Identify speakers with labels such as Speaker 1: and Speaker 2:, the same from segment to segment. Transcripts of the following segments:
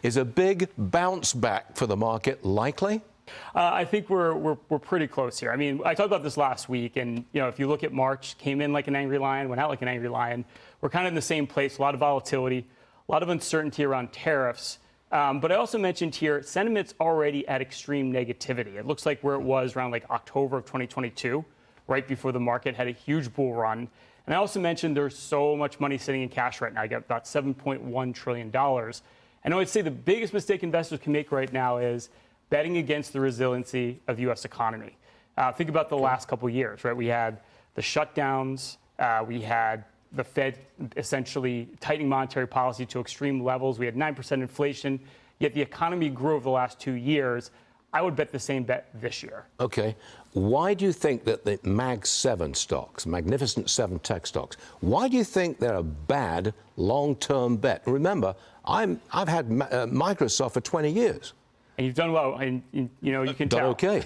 Speaker 1: Is a big bounce back for the market likely?
Speaker 2: I think we're pretty close here. I mean, I talked about this last week, and if you look at March, came in like an angry lion, went out like an angry lion. We're kind of in the same place. A lot of volatility, a lot of uncertainty around tariffs. But I also mentioned here, sentiment's already at extreme negativity. It looks like where it was around like October of 2022, right before the market had a huge bull run. And I also mentioned there's so much money sitting in cash right now. I got about $7.1 trillion. And I would say the biggest mistake investors can make right now is betting against the resiliency of the U.S. economy. Think about the last couple of years, right? We had the shutdowns. We had the Fed essentially tightening monetary policy to extreme levels. We had 9% inflation, yet the economy grew over the last 2 years. I would bet the same bet this year.
Speaker 1: Okay. Why do you think that the Mag 7 stocks, Magnificent 7 tech stocks, why do you think they're a bad long-term bet? Remember, I've had Microsoft for 20 years.
Speaker 2: And you've done well, and you can tell.
Speaker 1: Okay.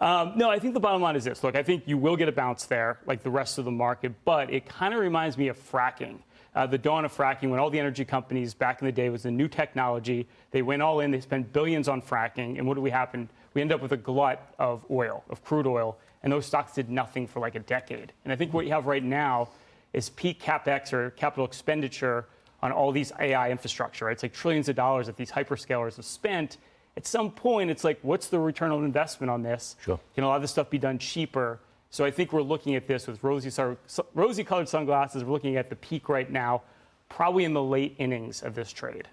Speaker 2: No, I think the bottom line is this. Look, I think you will get a bounce there, like the rest of the market, but it kind of reminds me of fracking. The dawn of fracking, when all the energy companies back in the day was a new technology. They went all in, they spent billions on fracking, and what do we happen? We end up with a glut of oil, of crude oil, and those stocks did nothing for like a decade. And I think what you have right now is peak CapEx, or capital expenditure, on all these AI infrastructure. Right? It's like trillions of dollars that these hyperscalers have spent. At some point, it's like, what's the return on investment on this?
Speaker 1: Sure.
Speaker 2: Can a lot of this stuff be done cheaper? So I think we're looking at this with rosy-colored sunglasses. We're looking at the peak right now, probably in the late innings of this trade.